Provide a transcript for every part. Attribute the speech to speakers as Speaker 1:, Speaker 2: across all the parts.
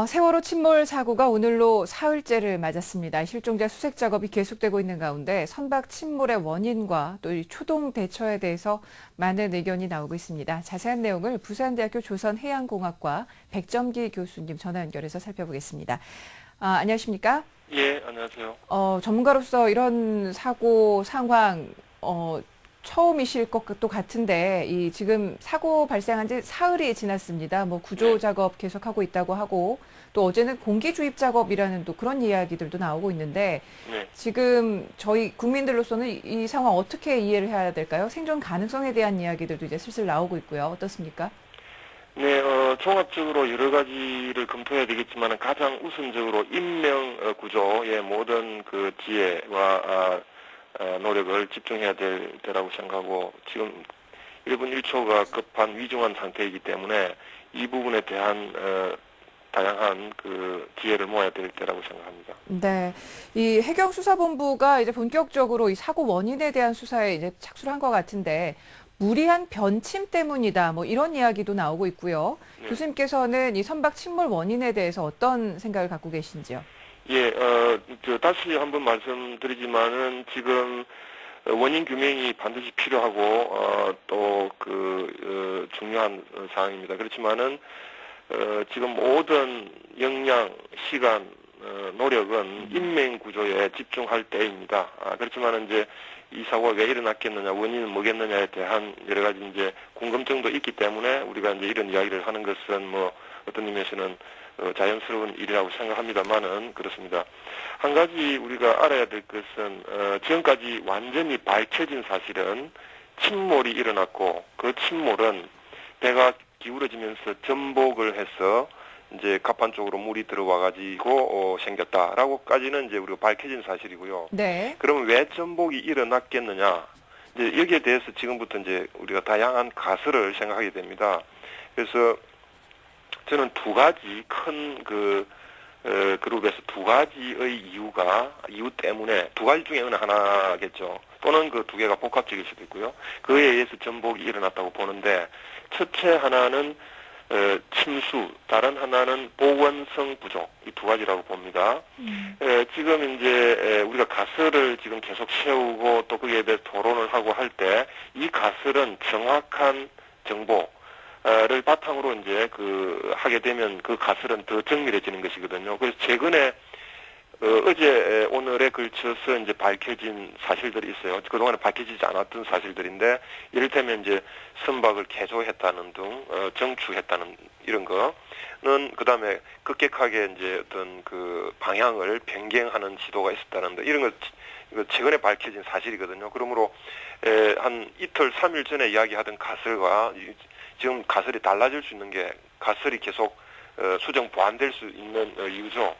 Speaker 1: 세월호 침몰 사고가 오늘로 사흘째를 맞았습니다. 실종자 수색 작업이 계속되고 있는 가운데 선박 침몰의 원인과 또 이 초동 대처에 대해서 많은 의견이 나오고 있습니다. 자세한 내용을 부산대학교 조선해양공학과 백점기 교수님 전화 연결해서 살펴보겠습니다. 안녕하십니까?
Speaker 2: 예, 안녕하세요.
Speaker 1: 전문가로서 이런 사고 상황 처음이실 것도 같은데 지금 사고 발생한 지 사흘이 지났습니다. 뭐 구조
Speaker 2: 네,
Speaker 1: 작업 계속하고 있다고 하고 또 어제는 공기 주입 작업이라는 또 그런 이야기들도 나오고 있는데
Speaker 2: 네,
Speaker 1: 지금 저희 국민들로서는 이 상황 어떻게 이해를 해야 될까요? 생존 가능성에 대한 이야기들도 이제 슬슬 나오고 있고요. 어떻습니까?
Speaker 2: 네, 종합적으로 여러 가지를 검토해야 되겠지만 가장 우선적으로 인명 구조의 모든 그 지혜와 노력을 집중해야 될 때라고 생각하고 지금 1분 1초가 급한 위중한 상태이기 때문에 이 부분에 대한 다양한 그 지혜를 모아야 될 때라고 생각합니다.
Speaker 1: 네, 이 해경수사본부가 이제 본격적으로 이 사고 원인에 대한 수사에 이제 착수를 한 것 같은데 무리한 변침 때문이다. 뭐 이런 이야기도 나오고 있고요.
Speaker 2: 네.
Speaker 1: 교수님께서는 이 선박 침몰 원인에 대해서 어떤 생각을 갖고 계신지요?
Speaker 2: 예, 다시 한번 말씀드리지만은 지금 원인 규명이 반드시 필요하고 중요한 사항입니다. 그렇지만은 지금 모든 역량, 시간, 노력은 인명 구조에 집중할 때입니다. 그렇지만 이제 이 사고가 왜 일어났겠느냐, 원인은 뭐겠느냐에 대한 여러 가지 이제 궁금증도 있기 때문에 우리가 이제 이런 이야기를 하는 것은 뭐 어떤 의미에서는 자연스러운 일이라고 생각합니다만은 그렇습니다. 한 가지 우리가 알아야 될 것은 지금까지 완전히 밝혀진 사실은 침몰이 일어났고 그 침몰은 배가 기울어지면서 전복을 해서 이제 갑판 쪽으로 물이 들어와 가지고 생겼다라고까지는 이제 우리가 밝혀진 사실이고요.
Speaker 1: 네.
Speaker 2: 그러면 왜 전복이 일어났겠느냐? 이제 여기에 대해서 지금부터 이제 우리가 다양한 가설을 생각하게 됩니다. 그래서 저는 두 가지 큰 그룹에서 두 가지의 이유 때문에 두 가지 중에 어느 하나겠죠. 또는 그 두 개가 복합적일 수도 있고요. 그에 의해서 전복이 일어났다고 보는데 첫째 하나는 침수, 다른 하나는 보건성 부족, 이 두 가지라고 봅니다. 지금 이제 우리가 가설을 지금 계속 세우고 또 거기에 대해 토론을 하고 할 때 이 가설은 정확한 정보를 바탕으로 이제 하게 되면 그 가설은 더 정밀해지는 것이거든요. 그래서 최근에 어제 오늘에 걸쳐서 이제 밝혀진 사실들이 있어요. 그동안에 밝혀지지 않았던 사실들인데 이를테면 이제 선박을 개조했다는 등 정추했다는 이런 거는 그다음에 급격하게 이제 어떤 그 방향을 변경하는 시도가 있었다는 등 이런 거 이거 최근에 밝혀진 사실이거든요. 그러므로 한 이틀 3일 전에 이야기하던 가설과 지금 가설이 달라질 수 있는 게 가설이 계속 수정 보완될 수 있는 이유죠.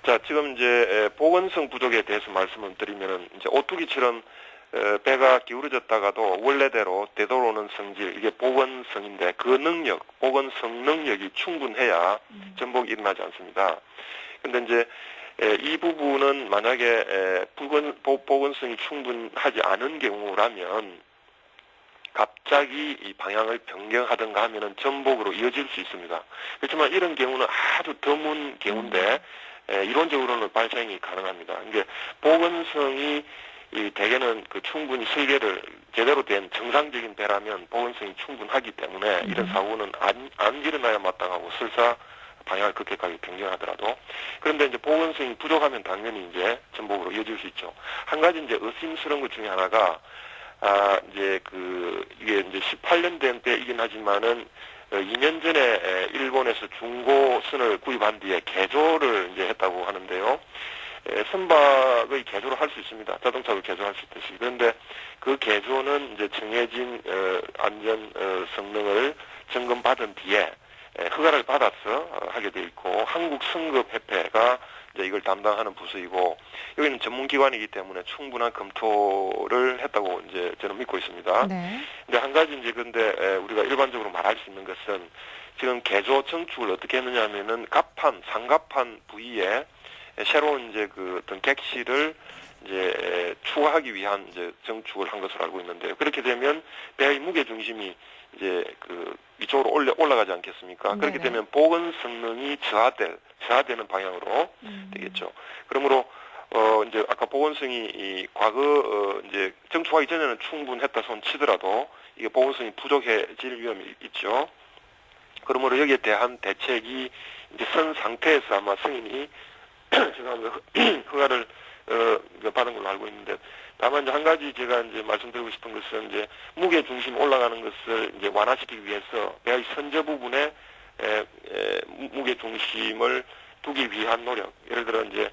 Speaker 2: 자, 지금 이제 보건성 부족에 대해서 말씀을 드리면은 이제 오뚜기처럼 배가 기울어졌다가도 원래대로 되돌아오는 성질, 이게 보건성인데 그 능력, 보건성 능력이 충분해야 전복이 일어나지 않습니다. 근데 이제 이 부분은 만약에 보건성이 충분하지 않은 경우라면 갑자기 이 방향을 변경하든가 하면은 전복으로 이어질 수 있습니다. 그렇지만 이런 경우는 아주 드문 경우인데 이론적으로는 발생이 가능합니다. 이게 보건성이 대개는 그 충분히 설계를 제대로 된 정상적인 배라면 보건성이 충분하기 때문에 이런 사고는 안 일어나야 마땅하고 설사 방향을 급격하게 변경하더라도 그런데 이제 보건성이 부족하면 당연히 이제 전복으로 이어질 수 있죠. 한 가지 이제 의심스러운 것 중에 하나가 이게 이제 18년 된 때이긴 하지만은 2년 전에 일본에서 중고선을 구입한 뒤에 개조를 이제 했다고 하는데요. 선박의 개조를 할 수 있습니다. 자동차를 개조할 수 있듯이. 그런데 그 개조는 이제 정해진 안전 성능을 점검받은 뒤에 허가를 받아서 하게 돼 있고 한국 성급협회가 이제 이걸 담당하는 부서이고 여기는 전문기관이기 때문에 충분한 검토를 했다고 이제 저는 믿고 있습니다.
Speaker 1: 네.
Speaker 2: 근데 한 가지 이제 근데 우리가 일반적으로 말할 수 있는 것은 지금 개조 정축을 어떻게 했느냐 하면은 상갑판 부위에 새로운 이제 그 어떤 객실을 이제 추가하기 위한 이제 정축을 한 것으로 알고 있는데요. 그렇게 되면 배의 무게 중심이 이제 그 위쪽으로 올라가지 않겠습니까? 그렇게
Speaker 1: 네네.
Speaker 2: 되면 보건 성능이 저하되는 방향으로 되겠죠. 그러므로 이제 아까 보건성이 이 과거 이제 정축하기 전에는 충분했다 손 치더라도 이게 보건성이 부족해질 위험이 있죠. 그러므로 여기에 대한 대책이 이제 선 상태에서 아마 승인이 죄송합니다. 허가를 받은 걸로 알고 있는데, 다만 이제 한 가지 제가 이제 말씀드리고 싶은 것은 이제 무게 중심 올라가는 것을 이제 완화시키기 위해서 배의 선저 부분에 무게 중심을 두기 위한 노력. 예를 들어 이제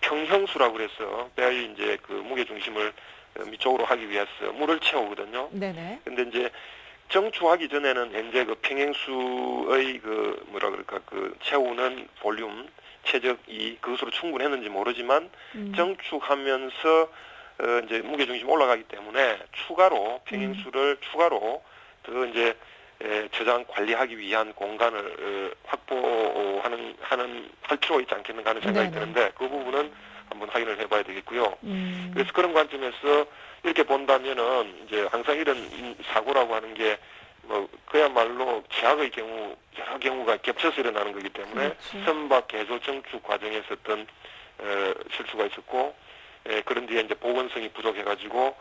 Speaker 2: 평형수라고 그래서 배의 이제 그 무게 중심을 밑쪽으로 하기 위해서 물을 채우거든요.
Speaker 1: 네네.
Speaker 2: 근데 이제 정추하기 전에는 현재 그 평행수의 그 뭐라 그럴까 그 채우는 볼륨 최적이 그것으로 충분했는지 모르지만 정축하면서 이제 무게 중심 올라가기 때문에 추가로 평행수를 추가로 더 이제 저장 관리하기 위한 공간을 할 필요가 있지 않겠는가 하는 생각이
Speaker 1: 네네.
Speaker 2: 드는데 그 부분은 한번 확인을 해봐야 되겠고요. 그래서 그런 관점에서 이렇게 본다면은 이제 항상 이런 사고라고 하는 게 뭐 그야말로 제약의 경우 여러 경우가 겹쳐서 일어나는 거기 때문에
Speaker 1: 그렇죠.
Speaker 2: 선박 개조 정축 과정에서 어떤 실수가 있었고 그런 뒤에 이제 보건성이 부족해가지고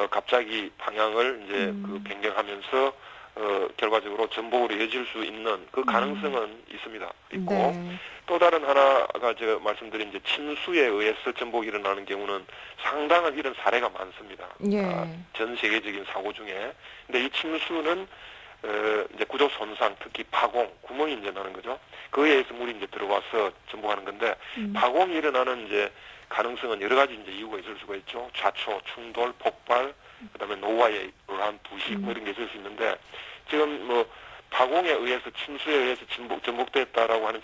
Speaker 2: 갑자기 방향을 이제 그 변경하면서 결과적으로 전복으로 이어질 수 있는 그 가능성은 있고
Speaker 1: 네.
Speaker 2: 또 다른 하나가 제가 말씀드린 이제 침수에 의해서 전복이 일어나는 경우는 상당한 이런 사례가 많습니다.
Speaker 1: 예.
Speaker 2: 전 세계적인 사고 중에. 근데 이 침수는 이제 구조 손상, 특히 파공, 구멍이 이제 나는 거죠. 그에 의해서 물이 이제 들어와서 전복하는 건데 파공이 일어나는 이제 가능성은 여러 가지 이제 이유가 있을 수가 있죠. 좌초, 충돌, 폭발, 그다음에 노화에 의한 부식 뭐 이런 게 있을 수 있는데 지금 뭐 파공에 의해서 침수에 의해서 전복됐다라고 하는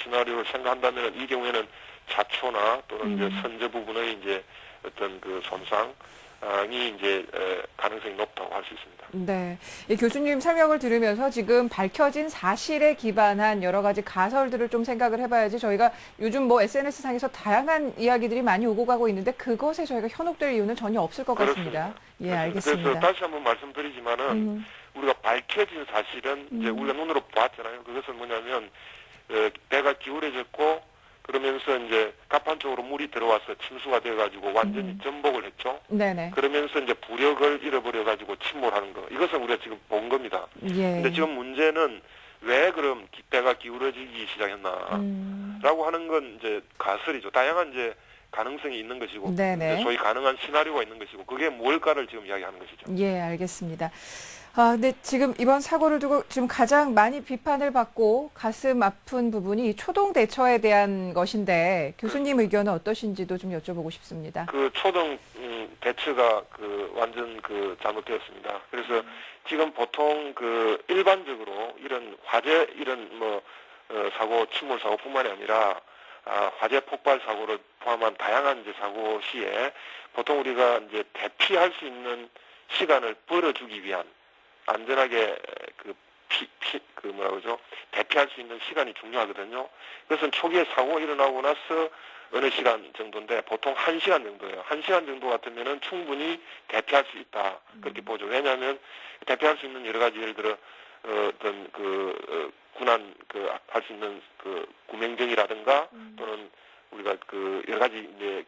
Speaker 2: 시나리오를 생각한다면 이 경우에는 좌초나 또는 이제 선저 부분의 이제 어떤 그 손상이 이제 가능성이 높다고 할 수 있습니다.
Speaker 1: 네. 이 교수님 설명을 들으면서 지금 밝혀진 사실에 기반한 여러 가지 가설들을 좀 생각을 해봐야지 저희가 요즘 뭐 SNS상에서 다양한 이야기들이 많이 오고 가고 있는데 그것에 저희가 현혹될 이유는 전혀 없을 것 같습니다. 예,
Speaker 2: 그래서
Speaker 1: 알겠습니다.
Speaker 2: 다시 한번 말씀드리지만은 우리가 밝혀진 사실은 이제 우리가 눈으로 봤잖아요. 그것은 뭐냐면 배가 기울어졌고 그러면서 이제 갑판 쪽으로 물이 들어와서 침수가 돼가지고 완전히 전복을 했죠.
Speaker 1: 네네.
Speaker 2: 그러면서 이제 부력을 잃어버려가지고 침몰하는 거. 이것은 우리가 지금 본 겁니다.
Speaker 1: 예.
Speaker 2: 근데 지금 문제는 왜 그럼 배가 기울어지기 시작했나? 라고 하는 건 이제 가설이죠. 다양한 이제 가능성이 있는 것이고,
Speaker 1: 네네.
Speaker 2: 이제 소위 가능한 시나리오가 있는 것이고, 그게 뭘까를 지금 이야기하는 것이죠.
Speaker 1: 예, 알겠습니다. 근데 지금 이번 사고를 두고 지금 가장 많이 비판을 받고 가슴 아픈 부분이 이 초동 대처에 대한 것인데 교수님 의견은 어떠신지도 좀 여쭤보고 싶습니다.
Speaker 2: 그 초동 대처가 그 완전 그 잘못되었습니다. 그래서 지금 보통 그 일반적으로 이런 화재 이런 뭐 사고 침몰 사고뿐만이 아니라 화재 폭발 사고를 포함한 다양한 이제 사고 시에 보통 우리가 이제 대피할 수 있는 시간을 벌어주기 위한 안전하게 그 뭐라고 그러죠? 대피할 수 있는 시간이 중요하거든요. 그것은 초기에 사고가 일어나고 나서 어느 시간 정도인데 보통 1시간 정도예요. 1시간 정도 같으면은 충분히 대피할 수 있다. 그렇게 보죠. 왜냐하면 대피할 수 있는 여러 가지 예를 들어 어떤 군안 할 수 있는 그 구명정이라든가 또는 우리가 그 여러 가지 이제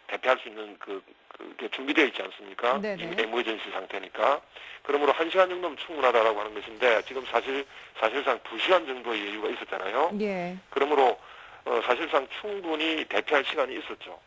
Speaker 2: 대피할 수 있는 그게 준비되어 있지 않습니까?
Speaker 1: 네네.
Speaker 2: 에머전시 상태니까. 그러므로 1시간 정도면 충분하다라고 하는 것인데 지금 사실상 2시간 정도의 여유가 있었잖아요.
Speaker 1: 예.
Speaker 2: 그러므로 사실상 충분히 대피할 시간이 있었죠.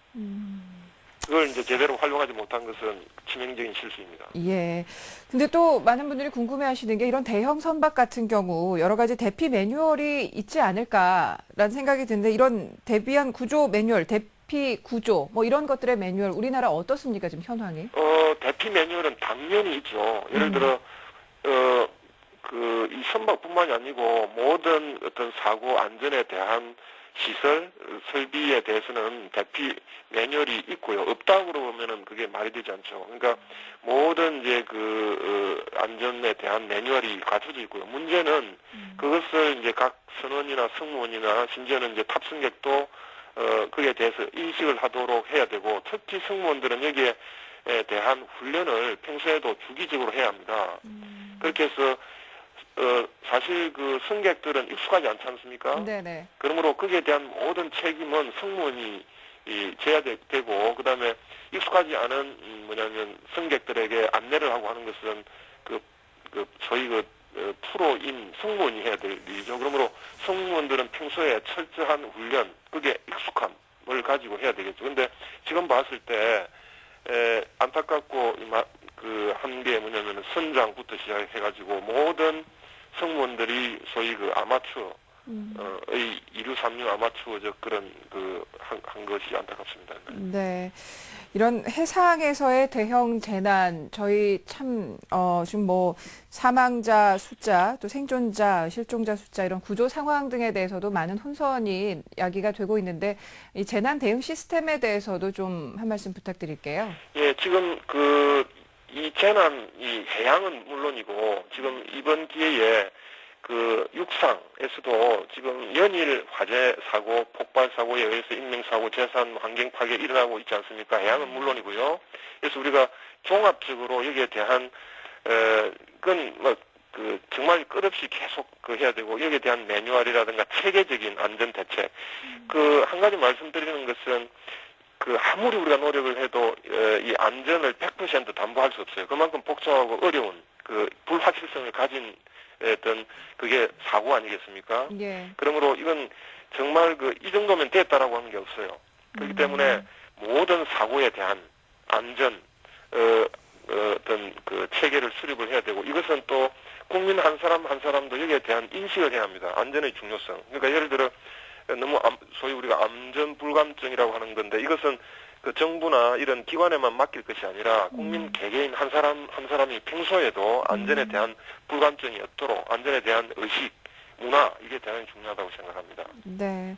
Speaker 2: 그걸 이제 제대로 활용하지 못한 것은 치명적인 실수입니다.
Speaker 1: 예. 근데 또 많은 분들이 궁금해하시는 게 이런 대형 선박 같은 경우 여러 가지 대피 매뉴얼이 있지 않을까라는 생각이 드는데 이런 대비한 구조 매뉴얼, 대피 구조 뭐 이런 것들의 매뉴얼 우리나라 어떻습니까 지금 현황이?
Speaker 2: 대피 매뉴얼은 당연히 있죠. 예를 들어 이 선박뿐만이 아니고 모든 어떤 사고 안전에 대한 시설, 설비에 대해서는 대피 매뉴얼이 있고요. 없다고 그러면은 그게 말이 되지 않죠. 그러니까 모든 이제 안전에 대한 매뉴얼이 갖춰져 있고요. 문제는 그것을 이제 각 선원이나 승무원이나 심지어는 이제 탑승객도 그에 대해서 인식을 하도록 해야 되고 특히 승무원들은 여기에 대한 훈련을 평소에도 주기적으로 해야 합니다. 그렇게 해서 사실 그 승객들은 익숙하지 않지 않습니까?
Speaker 1: 네네.
Speaker 2: 그러므로 거기에 대한 모든 책임은 승무원이 져야 되고, 그 다음에 익숙하지 않은 뭐냐면 승객들에게 안내를 하고 하는 것은 저희 프로인 승무원이 해야 될 일이죠. 그러므로 승무원들은 평소에 철저한 훈련, 그게 익숙함을 가지고 해야 되겠죠. 근데 지금 봤을 때 안타깝고 한 게 뭐냐면 선장부터 시작해가지고 모든 승무원들이 소위 아마추어 의 2류, 3류 아마추어적 그런 한 것이 안타깝습니다.
Speaker 1: 네. 이런 해상에서의 대형 재난, 저희 참, 지금 뭐, 사망자 숫자, 또 생존자, 실종자 숫자, 이런 구조 상황 등에 대해서도 많은 혼선이 야기가 되고 있는데, 이 재난 대응 시스템에 대해서도 좀 한 말씀 부탁드릴게요.
Speaker 2: 예, 지금 이 재난, 이 해양은 물론이고, 지금 이번 기회에 육상에서도 지금 연일 화재 사고, 폭발 사고에 의해서 인명 사고, 재산 환경 파괴 일어나고 있지 않습니까? 해양은 물론이고요. 그래서 우리가 종합적으로 여기에 대한 정말 끝없이 계속 해야 되고, 여기에 대한 매뉴얼이라든가 체계적인 안전 대책. 한 가지 말씀드리는 것은 아무리 우리가 노력을 해도 이 안전을 100% 담보할 수 없어요. 그만큼 복잡하고 어려운 불확실성을 가진 그게 사고 아니겠습니까?
Speaker 1: 예.
Speaker 2: 그러므로 이건 정말 이 정도면 됐다라고 하는 게 없어요. 그렇기 때문에 모든 사고에 대한 안전 어떤 체계를 수립을 해야 되고, 이것은 또 국민 한 사람 한 사람도 여기에 대한 인식을 해야 합니다. 안전의 중요성. 그러니까 예를 들어 너무 소위 우리가 안전 불감증이라고 하는 건데, 이것은 정부나 이런 기관에만 맡길 것이 아니라 국민 개개인 한 사람 한 사람이 평소에도 안전에 대한 불감증이 없도록 안전에 대한 의식, 문화, 이게 대단히 중요하다고 생각합니다.
Speaker 1: 네.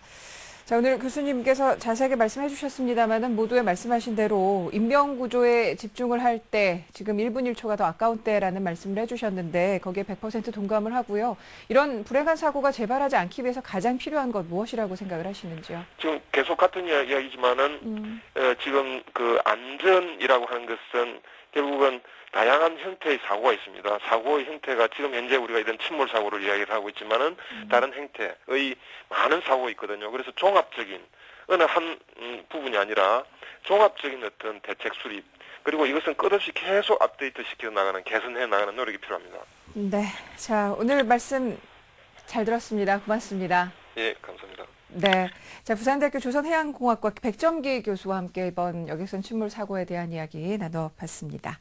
Speaker 1: 자, 오늘 교수님께서 자세하게 말씀해 주셨습니다만은 모두에 말씀하신 대로 인명구조에 집중을 할 때 지금 1분 1초가 더 아까운 때라는 말씀을 해주셨는데 거기에 100% 동감을 하고요. 이런 불행한 사고가 재발하지 않기 위해서 가장 필요한 것 무엇이라고 생각을 하시는지요?
Speaker 2: 지금 계속 같은 이야기지만은 지금 안전이라고 하는 것은 결국은 다양한 형태의 사고가 있습니다. 사고의 형태가 지금 현재 우리가 이런 침몰 사고를 이야기를 하고 있지만은 다른 형태의 많은 사고가 있거든요. 그래서 종합적인 어느 한 부분이 아니라 종합적인 어떤 대책 수립, 그리고 이것은 끝없이 계속 업데이트 시켜 나가는, 개선해 나가는 노력이 필요합니다.
Speaker 1: 네. 자, 오늘 말씀 잘 들었습니다. 고맙습니다.
Speaker 2: 예, 감사합니다.
Speaker 1: 네. 자, 부산대학교 조선해양공학과 백점기 교수와 함께 이번 여객선 침몰 사고에 대한 이야기 나눠봤습니다.